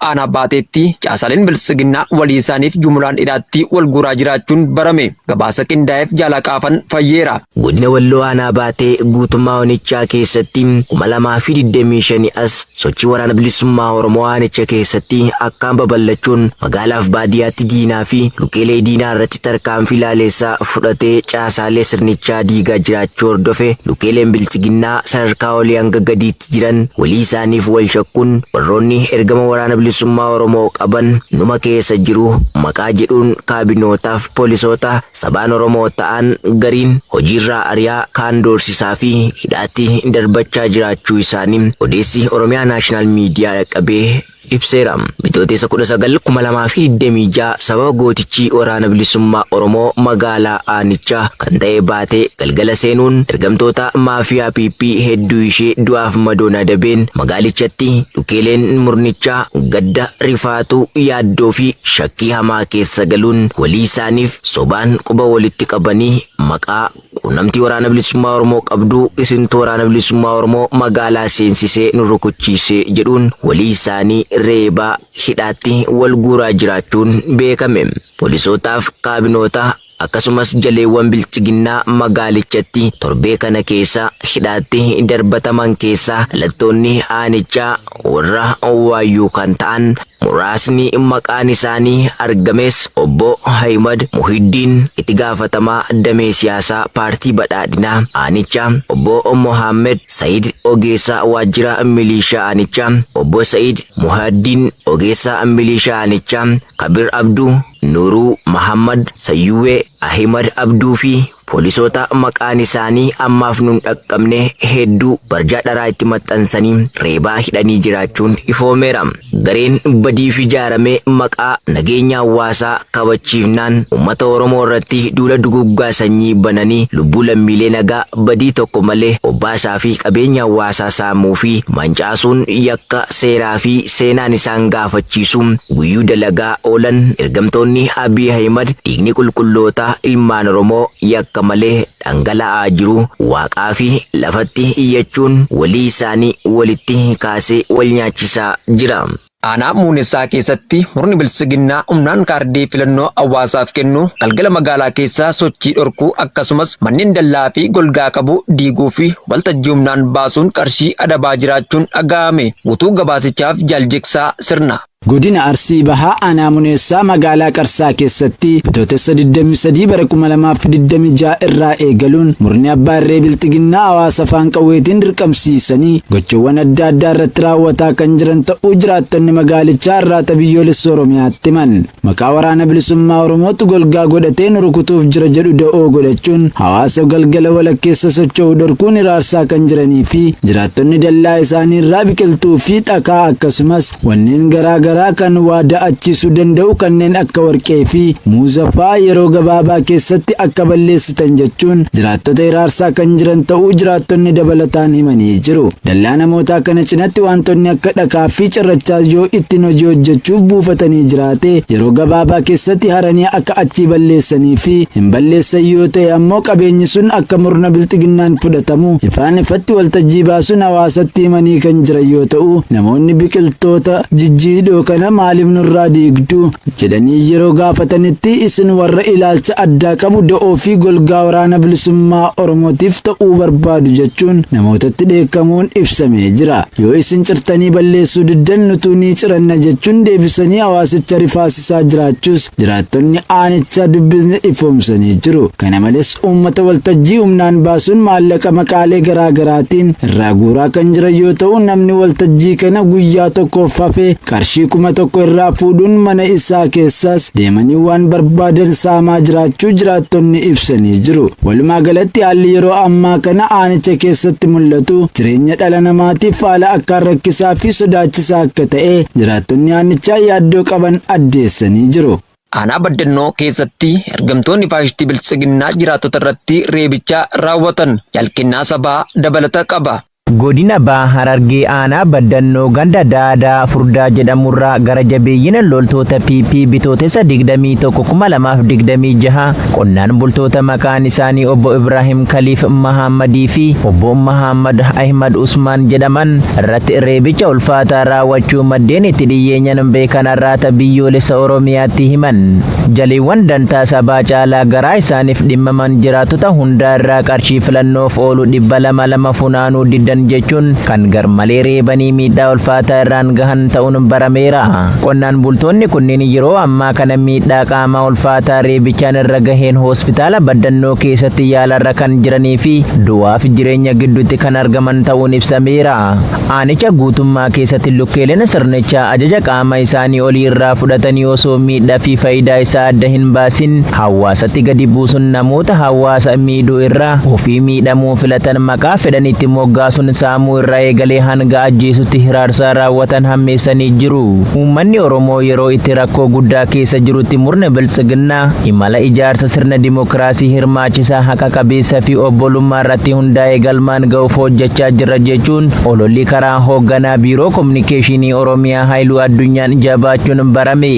aanaa baateetti caasaaleen bilisiginnaa walii isaaniif jumlaan hidhaatti wal guuraa jiraachuun barame. Gabaasa qindaa'eef Jaalaqaafan Fayyeera. Godina Walloo aanaa baatee guutummaa Onichaa keessatti 2025 as sochii waraana bilisummaa Oromoo aanicha keessatti akkaan babal'achuun magaalaaf baadiyyaatti diinaa fi lukeelee diinaa irratti tarkaanfii laaleessaa fudhatee caasaalee sirnichaa diigaa jiraachuu hordofe lukeeleen bilisiginnaa sadarkaa olii hanga gadiitti jiran walii isaaniif wal shakkuun warroonni ergama waraana bilisummaa Oromoo qaban numa keessa jiru maqaa jedhuun kaabinootaaf poolisoota sabaan Oromoo ta'an gariin hojiirraa ari'aa kaan doorsisaa fi hidhaatti darbachaa jiraachuu isaanii odeessi Oromiyaa Naashinaal Miidiyaa dhaqqabee ibseera. Bitootessa 19/2026 sababa gootichi waraana bilisummaa Oromoo magaalaa aanichaa kan ta'e baatee galgala seenuun ergamtoota maafiyaa PP hedduu ishee du'aaf madoon adabeen magaalichatti lukeeleen murnichaa gadda rifaatu yaaddoo fi shakkii hamaa keessa galuun walii isaaniif sobaan quba walitti qabanii maqaa quunnamtii waraana bilisummaa Oromoo qabdu isintu waraana bilisummaa Oromoo magaalaa seensisee nu rukuchiise jedhuun walii isaanii reebaa hidhaatti wal guuraa jiraachuun beekame. Poolisootaaf kaabinoota akkasumas jaleewwan bilisiginnaa magaalichatti torbee kana keessa hidhaatti darbataman keessa dhalattoonni aanichaa warra Waayyuu kan ta'an muraasni maqaan isaanii argames obbo Ahimad Muhiddiin itti gaafatamaa damee siyaasaa paartii badhaadhinaa aanichaa, obbo Mohammed Said Ogeessaa waajjira milishaa aanichaa, obbo Said Muhaddiin Ogeessaa milishaa aanichaa, Kabir Abduu, Nuruu Muhammad Sayyuwee, Ahimad Abduu fi poolisoota maqaan isaanii ammaaf nun dhaqqabne hedduu barjaa dharaa itti maxxansanii reebaa hidhanii jiraachuun ifoomeera. Gareen badiif ijaarame maqaa nageenya hawaasaa kabachiifnaan uummata Oromoo irratti duula duguggaa sanyii bananii lubbuu lammiilee nagaa badii tokko malee obbaasaa fi qabeenya hawaasaa saamuu fi mancaasuun yakka seeraa fi seenaan isaan gaafachiisu guyyuu dalagaa oolan ergamtoonni Abiy Ahimad dhiigni qulqulloota ilmaan Oromoo yakka malee dhangala'aa jiru waaqaa fi lafatti iyyachuun walii isaanii walitti kaasee wal nyaachisaa jira. Aanaa Muunessaa keessatti murni bilisiginnaa humnaan kaardii filannoo hawaasaaf kennu galgala magaalaa keessaa sochii dhorkuu akkasumas manneen dallaa fi golgaa qabu diiguu fi waltajjii humnaan baasuun qarshii adabaa jiraachuun dhaga'ame. Guutuu gabaasichaaf Jaaljeksaa Sirna. Godina Arsii Bahaa aanaa Muunessaa magaalaa Qarsaa keessatti bitootessa 23 bara 2026 irraa eegaluun murni abbaa irree bilisiginnaa hawaasa afaan qawweetiin dirqamsiisanii gochoowwan adda addaa irratti raawwataa kan jiran ta'uu jiraattonni magaalichaa irraata biyyoolessa Oromiyaatti himan. Maqaa waraana bilisummaa Oromootu golgaa godhatee nu rukutuuf jira jedhu da'oo godhachuun hawaasa galgala walakkeessa socho'uu dhorkuun iraarsaa kan jiranii fi jiraattonni dallaa isaanii irraa biqiltuu fi dhakaa akkasumas wanneen garaa kan waa da'achiisuu danda'u kanneen akka warqee fi muuza fa'aa yeroo gabaabaa keessatti akka balleessitan jechuun jiraattota iraarsaa kan jiran ta'uu jiraattonni dabalataan himanii jiru. Dallaa namootaa kana cinatti wantoonni akka dhakaa fi cirrachaa yoo ittiin hojii hojjechuuf buufatanii jiraate yeroo gabaabaa keessatti haranii akka achii balleessanii fi hin balleessan yoo ta'e ammoo qabeenyi sun akka murna bilisiginnaan fudhatamu ifaan ifatti waltajjii baasuun hawaasatti himanii kan jiran yoo ta'u namoonni biqiltoota jijjiidhoo kana maaliif nurraa diigdu jedhanii yeroo gaafatanitti isin warra ilaalcha addaa qabu da'oo fi golgaa waraana bilisummaa Oromootiif ta'uu barbaadu jechuun namootatti dheekkamuun ibsamee jira. Yoo isin cirtanii balleessuu diddan nutuu ni ciranna jechuun deebisanii hawaasicha rifaasisaa jiraachuus jiraattonni aanichaa dubbisne ifoomsanii jiru. Kana malees uummata waltajjii humnaan baasuun maallaqa maqaalee garaa garaatiin irraa guuraa kan jiran yoo ta'u namni waltajjii kana guyyaa tokkoof hafee qarshii 1,000 irraa fuudhuun mana isaa keessaas deemanii waan barbaadan saamaa jiraachuu jiraattonni ibsanii jiru. Walumaa galatti haalli yeroo ammaa kana aanicha keessatti mul'atu jireenya dhala namaatiif haala akkaan rakkisaa fi sodaachisaa akka ta'e jiraattonni aanichaa yaaddoo qaban addeessanii jiru. Aanaa Baddannoo keessatti ergamtoonni faashistii bilisiginnaa jiraattota irratti reebicha raawwatan jalqinnaa sabaa dabalata qaba. Godina Bahaa Harargee aanaa baddannoo ganda daadaa furdaa jedhamurraa gara jabeeyyina loltoota PP bitootessa 21,2026 qonnaan bultoota maqaan isaanii obbo Ibrahim Khaliif Mahammadii fi obbo Mahammad Ahmad Usmaan jedhaman irratti reebicha ulfaataa raawwachuu maddeen itti dhiyeenyan beekan arraata biyyoolessa Oromiyaatti himan. Jaliiwwan dantaa sabaa caalaa garaa isaaniif dhimmaman jiraatota hundaa irraa qarshii filannoof oolu 200 funaanuu diddan jechuun kan garmalee reebanii miidhaa ulfaataa irraan gahan ta'uun barameera. Qonnaan bultoonni kunneen yeroo ammaa kana miidhaa qaamaa ulfaataa reebichaan irra gaheen hospitaala baddannoo keessatti yaalarra kan jiranii fi du'aaf jireenya gidduutti kan argaman ta'uun ibsameera. Aanicha guutummaa keessatti lukkeeleen sirnichaa ajaja qaama isaanii olii irraa fudhatanii osoo miidhaa fi faayidaa isaa adda hin baasin hawaasatti gadi buusuun namoota hawaasa miidhuu irraa ofii miidhamuu filatan maqaa fedhanitti moggaasuun saamuu irraa eegalee hanga ajjeesutti hiraarsaa raawwatan hammeessanii jiru. Uummanni Oromoo yeroo itti rakkoo guddaa keessa jirutti murna biltsiginnaa imala ijaarsa sirna dimokiraasii hirmaachisaa haqa qabeessa fi obbolummaa irratti hundaa'ee galmaan ga'uuf hojjechaa jira jechuun ololli karaa hoogganaa biiroo kominikeeshinii Oromiyaa Haayiluu Addunyaan jabaachuun barame.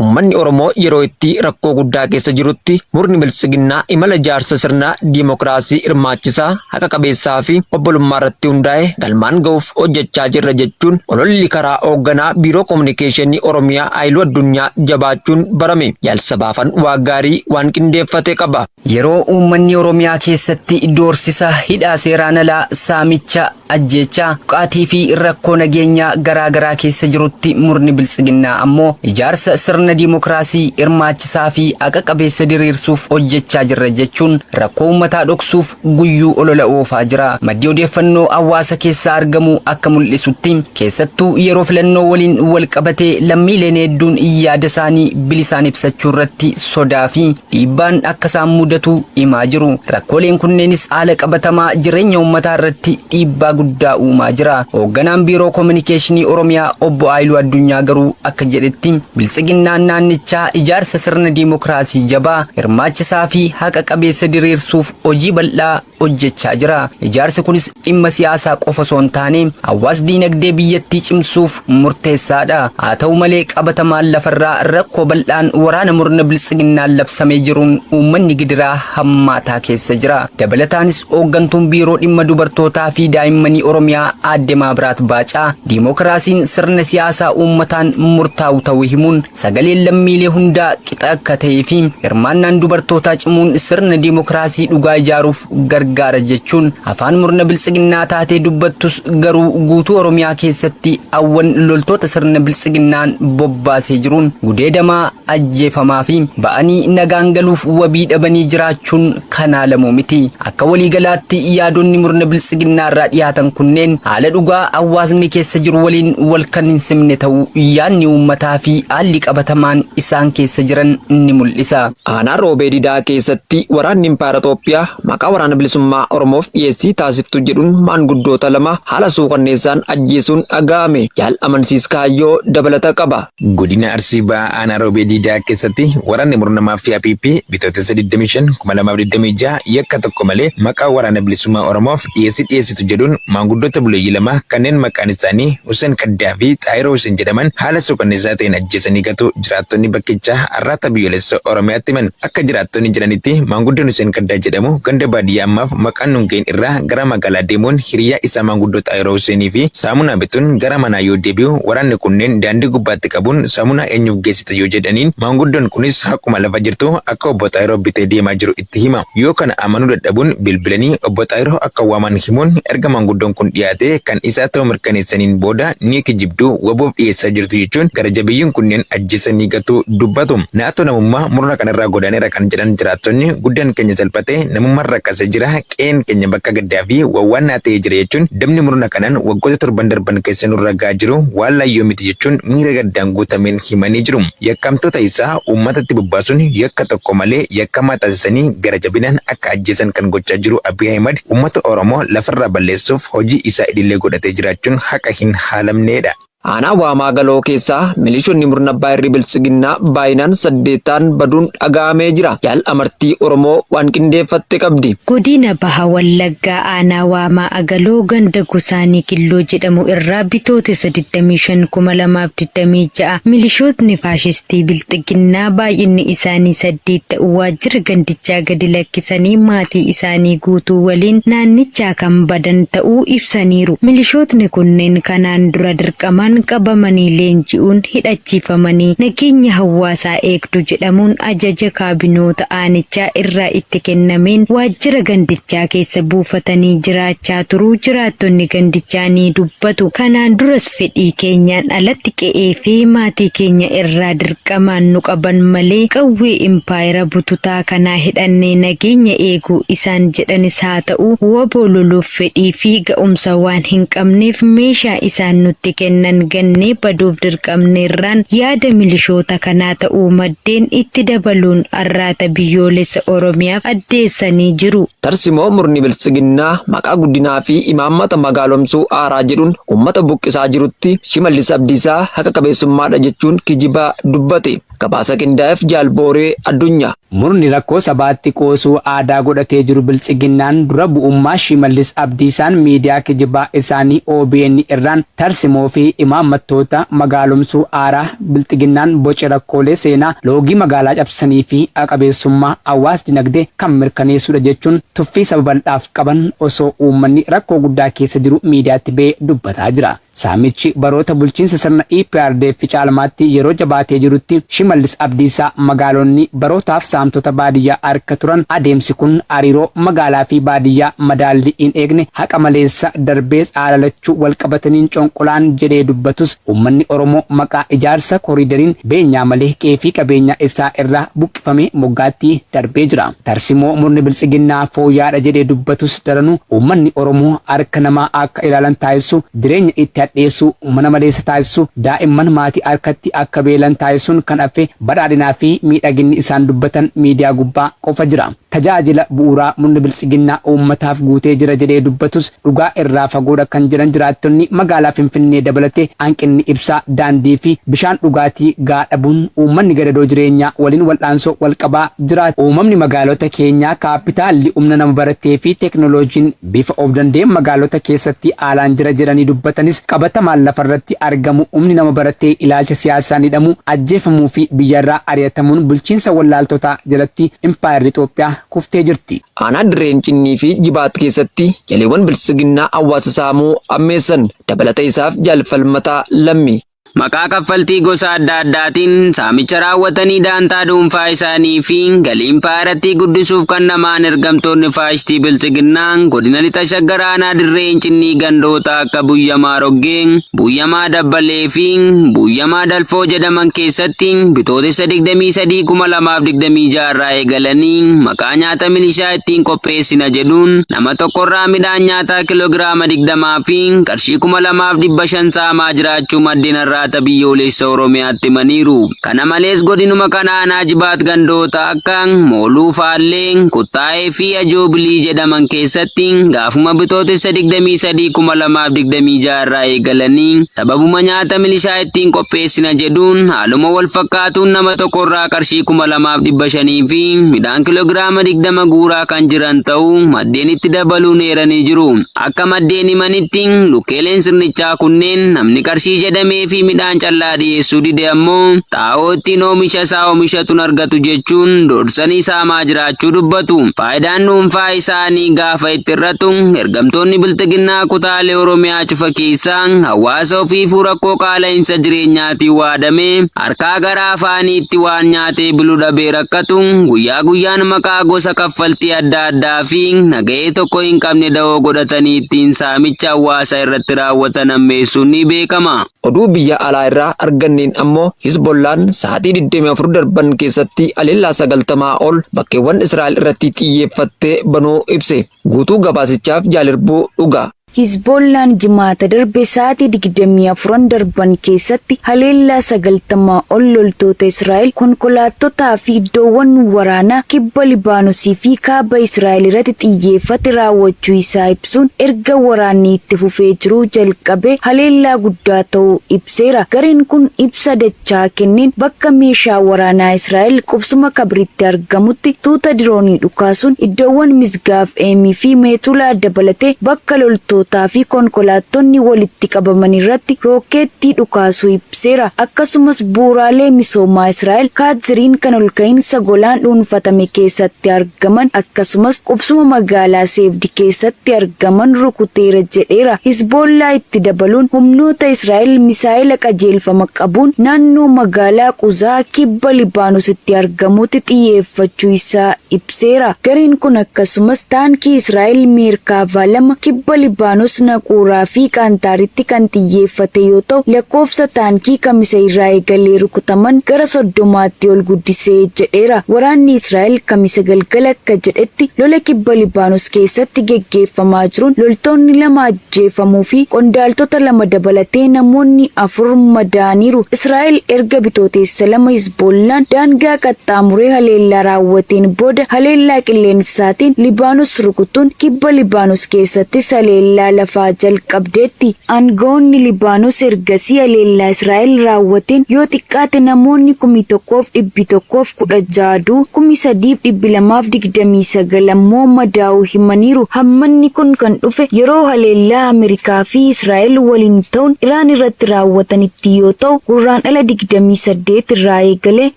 Uummanni Oromoo yeroo itti rakkoo guddaa keessa jirutti murni biltsiginnaa imala ijaarsa sirna dimokiraasii hirmaachisaa haqa qabeessaa fi obbolummaa irratti hundaa'e galmaan ga'uuf hojjechaa jirra jechuun ololli karaa hoogganaa biiroo kominikeeshinii Oromiyaa Haayiluu Addunyaa jabaachuun barame. Yaalsabaafan waa gaarii waan qindeeffate qaba. Yeroo uummanni Oromiyaa keessatti doorsisa hidhaa seeraan alaa saamicha ajjeechaa qaatii fi rakkoo nageenyaa garaa keessa jirutti murni biltsiginnaa ammoo ijaarsa sirna dimokiraasii hirmaachisaa fi haqa qabeessa diriirsuuf hojjechaa jirra jechuun rakkoo uummataa dhoksuuf guyyuu olola oofaa jira. Maddi odeeffannoo hawaasa keessaa argamu akka mul'isutti keessattuu yeroo filannoo waliin wal qabatee lammiileen hedduun yaada isaanii bilisaan ibsachuu irratti sodaa fi dhiibbaan akka isaan mudatu himaa jiru. Rakkooleen kunneenis haala qabatamaa jireenya uummataa irratti dhiibbaa guddaa uumaa jira. Hoogganaan biiroo kominikeeshinii Oromiyaa obbo Haayiluu Addunyaa garuu akka jedhetti biltsiginnaan naannichaa ijaarsa sirna dimokiraasii jabaa hirmaachisaa fi haqa qabeessa diriirsuuf hojii bal'aa hojjechaa jira. Ijaarsi kunis dhimma siyaasaa qofa osoo hin taane hawaas diinagdee biyyattii cimsuuf murteessaadha. Haa ta'u malee qabatamaan lafarraa rakkoo bal'aan waraana murna biltsiginnaan labsamee jiruun uummanni gidiraa hammaataa keessa jira. Dabalataanis hooggantuun biiroo dhimma dubartootaa fi daa'immanii Oromiyaa aadde Maabiraat Baacaa dimokiraasiin sirna siyaasaa uummataan murtaa'u ta'uu himuun sagaleen lammiilee hundaa qixa akka ta'ee fi hirmaannaan dubartootaa cimuun sirna dimokiraasii dhugaa ijaaruuf gargaara jechuun afaan murna biltsiginnaa taatee dubbattus garuu guutuu Oromiyaa keessatti awwan loltoota sirna biltsiginnaan bobbaasee jiruun gudeedamaa ajjeefamaa fi ba'anii nagaan galuuf wabii dhabanii jiraachuun kanaalamu miti. Akka waliigalaatti yaadonni murna biltsiginnaa irraa dhiyaatan kunneen haala dhugaa hawaasni keessa jiru waliin wal kan hin simne ta'uu yaadni uummataa fi haalli qabatamaan isaan keessa jiran ni mul'isa. Aanaa Roobee Didaa keessatti waraanni Impaayera Itoophiyaa maqaa waraana bilisummaa Oromoof dhiyeessii taasiftu jedhuun maanguddoota lama haala suukanneessaan ajjeesuun dhaga'ame. Jaal amansiis kaayyoo dabalata qaba. Godina Arsii Bahaa aanaa Roobee Didaa keessatti waraanni murna maafiyaa PP bitootessa 25,2026 yakka tokko malee maqaa waraana bilisummaa Oromoof dhiyeessitu jedhuun maanguddoota buleeyyii lama kanneen maqaan isaanii Hussein Kaddaa fi Xaayiroo Hussein jedhaman haala suukanneessaa ta'een ajjeesanii gatu jiraattonni bakkichaa arraata biyyoolessa Oromiyaatti himan. Akka jiraattonni jedhanitti maanguddoon Hussein Kaddaa jedhamu ganda baadiyyaa ammaaf maqaan nungeen irraa gara magaalaa deemuun hiriyaa isaa maanguddoo Xaayiroo Huseenii fi saamunaa bituun gara manaa yoo deebi'u waraanni kunneen daandii gubbaatti qabuun saamunaa eenyuuf geessita yoo jedhaniin maanguddoon kunis akkuma lafa jirtu akka obbo Xaayiroo bitee deemaa jiru itti hima. Yoo kana amanuu dadhabuun bilbilanii obbo Xaayiroo akka waaman himuun erga maanguddoon kun dhiyaate kan isaa ta'uu mirkaneessaniin booda ni kijibduu waboof dhiyeessaa jirtu jechuun gara jabeeyyiin kunneen ajjeesanii gatu dubbatu. Naatoo namummaa murna kanarraa godaaneera kan jedhan jiraattonni guddaan keenya salphatee namummaan rakkasee jira qeen keenya bakka gaddaa fi wawwaannaa ta'ee jira jechuun dabni murna kanaan waggoota torban darban keessa nurra gahaa jiru waan laayyoo miti jechuun miira gaddaan guutameen himanii jiru. Yakkamtoota isaa uummatatti bobbaasuun yakka tokko malee yakkamaa taasisanii gara jabinaan akka ajjeesan kan gochaa jiru Abiy Ahimad uummata Oromoo lafarraa balleessuuf hojii isaa idilee godhatee jiraachuun haqa hin haalamneedha. Aanaa Waamaa Galoo keessaa milishoonni murna abbaa irree biltsiginnaa baay'inaan 8 baduun dhaga'amee jira. Jaal amartii Oromoo waan qindeeffatte qabdi. Godina Baha Wallaggaa aanaa Waamaa Galoo ganda Gusaanii Killoo jedhamu irraa bitootessa 25/2026 milishootni faashistii biltsiginnaa baay'inni isaanii 8 ta'u waajjira gandichaa gadi lakkisanii maatii isaanii guutuu waliin naannichaa kan badan ta'uu ibsaniiru. Milishootni kunneen kanaan dura dirqamaan qabamanii leenji'uun hidhachiifamanii nageenya hawaasaa eegdu jedhamuun ajaja kaabinoota aanichaa irraa itti kennameen waajjira gandichaa keessa buufatanii jiraachaa turuu jiraattonni gandichaa ni dubbatu. Kanaan duras fedhii keenyaan alatti qe'ee fi maatii keenya irraa dirqamaan nu qaban malee qawwee impaayera bututaa kanaa hidhannee nageenya eeguu isaan jedhanis haa ta'u waboo loluuf fedhii fi ga'umsa waan hin qabneef meeshaa isaan nutti kennan gannee baduuf dirqamneerraan yaada milishoota kanaa ta'uu maddeen itti dabaluun arraata biyyoolessa Oromiyaaf addeessanii jiru. Tarsimoo murni biltsiginnaa maqaa guddinaa fi imaammata magaalomsuu aaraa jedhuun uummata buqqisaa jirutti Shimallis Abdiisaa haqa qabeessummaadha jechuun kijibaa dubbate. Gabaasa qindaa'eef Jaalbooree Addunyaa. Murni rakkoo sabaatti qoosuu aadaa godhatee jiru biltsiginnaan dura bu'ummaa Shimallis Abdiisaan miidiyaa kijibaa isaanii OBN irraan tarsimoo fi imaammattoota magaalomsuu aaraa biltsiginnaan boca rakkoolee seenaa loogii magaalaa cabsanii fi qabeessummaa hawaas dinagdee kan mirkaneessudha jechuun tuffii saba bal'aaf qaban osoo uummanni rakkoo guddaa keessa jiru miidiyaatti ba'ee dubbataa jira. Saamichi baroota bulchiinsa sirna EPRDF caalmaatti yeroo jabaatee jirutti Shimallis Abdiisaa magaalonni barootaaf saamtota baadiyyaa harka turan. Adeemsi kun hariiroo magaalaa fi baadiyyaa madaalli hin eegne haqa maleessa darbees aalalachuu walqabataniin conqolaan jedhee dubbatus uummanni Oromoo maqaa ijaarsa koriidariin beenyaa malee qe'ee fi qabeenya isaa irraa buqqifame moggaatti darbee jira. Tarsimoo murni biltsiginnaa fooyyaadha jedhee dubbatus daranuu uummanni Oromoo harka namaa akka ilaalan taasisu jireenya itti hadheessuu mana maleessa taasisu daa'imman maatii harkatti akka beelan taasisuun kan hafe badhaadhinaa fi miidhaginni isaan dubbatan miidiyaa gubbaa qofa jira. Tajaajila bu'uuraa murni biltsiginnaa uummataaf guutee jira jedhee dubbatus dhugaa irraa fagoodha kan jiran jiraattonni magaalaa Finfinnee dabalatee hanqinni ibsaa daandii fi bishaan dhugaatii gaadhabuun uummanni gadadoo jireenyaa waliin wal'aansoo walqabaa jiraatu. Uumamni magaalota keenyaa kaapitaalli humna nama baratee fi teeknooloojiin bifa of dandeen magaalota keessatti haalaan jira jedhanii dubbatanis qabatamaan lafarratti argamu humni nama baratee ilaalcha siyaasaan hidhamu ajjeefamuu fi biyyarraa ari'atamuun bulchiinsa wallaaltotaa jalatti impaayerri Itoophiyaa kuftee jirti. Aanaa Dirreen Cinnii fi Jibaat keessatti jaleewwan biltsiginnaa hawaasa saamuu ammeessan dabalata isaaf jaalfalmataa lammi. Maqaa kaffaltii gosa adda addaatiin saamicha raawwatanii daantaa dhuunfaa isaanii fi galii impaayeratii guddisuuf kan namaan ergamtoonni faashistii biltsiginnaa godina lixa shaggar aanaa Dirreen Cinnii gandoota akka Buyyamaa Roggee, Buyyamaa Dabbalee fi Buyyamaa Dalfoo jedhaman keessatti bitootessa 23/2026 irraa eegalanii maqaa nyaata milishaa ittiin qopheessina jedhuun nama tokkorraa midhaan nyaataa kiloogiraama 20 fi qarshii 2,500 saamaa jiraachuu maddeen irraa biyyoolessa Oromiyaatti himaniiru. Kana malees godinuma kana aanaa Jibaat gandoota akka Mooluu Faallee, Kuttaa'ee fi Ajoobilii jedhaman keessatti gaafuma bitootessa 23/2026 irraa eegalanii sababuma nyaata milishaa ittiin qopheessina jedhuun haaluma wal fakkaatuun nama tokkorraa qarshii 2,500 fi midhaan kiloogiraama 20 guuraa kan jiran ta'uu maddeen itti dabaluun eeranii jiru. Akka maddeen himanitti lukkeeleen sirnichaa kunneen namni qarshii jedhamee fi midhaan callaa dhiyeessuu dide ammoo xaa'oo ittiin oomisha isaa oomishatuun argatu jechuun doorsanii saamaa jiraachuu dubbatu. Faayidaan dhuunfaa isaanii gaafa itti irratu ergamtoonni biltsiginnaa kutaalee Oromiyaa cufa keessaa hawaasa ofiifuu rakkoo qaala'insa jireenyaatiin waadamee harkaa gara afaaniitti waan nyaatee biluu dhabee rakkatu guyyaa guyyaan maqaa gosa kaffaltii adda addaa fi nagahee tokko hin qabne da'oo godhatanii ittiin saamicha hawaasa irratti raawwatan ammeessuun ni beekama. Oduu biyya alaa irraa arganneen ammoo Hizbollaan sa'aatii 24 darban keessatti haleellaa 90 ol bakkeewwan Israa'el irratti xiyyeeffattee banuu ibse. Guutuu gabaasichaaf Jaalirbuu Dhugaa. Hizbollaan jimaata darbe sa'aatii 24 darban keessatti haleellaa 90 ol loltoota Israa'el konkolaattotaa fi iddoowwan waraanaa kibba Libaanosii fi kaaba Israa'el irratti xiyyeeffate raawwachuu isaa ibsuun erga waraanni itti fufee jiru jalqabe haleellaa guddaa ta'uu ibseera. Gareen kun ibsa dachaa kenneen bakka meeshaa waraanaa Israa'el qubsuma kabritti argamutti tuuta diroonii dhukaasuun iddoowwan misgaaf eemii fi meetulaa dabalatee bakka loltootaa fi konkolaattonni walitti qabaman irratti rookeettii dhukaasuu ibseera. Akkasumas bu'uuraalee misoomaa Israa'el kaadziriin kan ol ka'iinsa golaan dhuunfatame keessatti argaman akkasumas qubsuma magaalaa Seefdi keessatti argaman rukuteera jedheera. Hizbollaa itti dabaluun humnoota Israa'el misaa'ila qajeelfama qabuun naannoo magaalaa Quzaa kibba Libaanositti argamutti xiyyeeffachuu isaa ibseera. Gareen kun akkasumas taankii Israa'el Meerkaavaa 2 kibba Libaanos Naquuraa fi Qaantaaritti kan xiyyeeffate yoo ta'u lakkoofsa taankii kamisa irraa eegalee rukutaman gara 30tti ol guddisee jedheera. Waraanni Israa'el kamisa galgala akka jedhetti lola kibba Libaanos keessatti geggeeffamaa jiruun loltoonni 2 ajjeefamuu fi qondaaltota 2 dabalatee namoonni 4 madaaniiru. Israa'el erga bitootessa 2 Hizbollaan daangaa qaxxaamuree haleellaa raawwateen booda haleellaa qilleensaatiin Libaanos rukutuun kibba Libaanos keessatti haleellaa lafaa jalqabdeetti. Aangawoonni Libaanos ergasii haleellaa Israa'el raawwateen yoo xiqqaate namoonni 1,116 3,229 ammoo madaa'uu himaniiru. Hammanni kun kan dhufe yeroo haleellaa Ameerikaa fi Israa'el waliin ta'uun Iraan irratti raawwatanitti yoo ta'u gurraandhala 28 irraa eegalee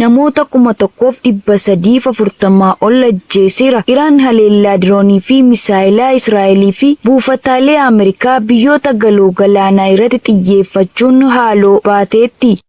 namoota 1,340 ol ajjeeseera. Iraan haleellaa diroonii fi misaa'ilaa Israa'elii fi buufataalee Ameerikaa biyyoota galoo galaanaa irratti xiyyeeffachuun haaloo baateetti.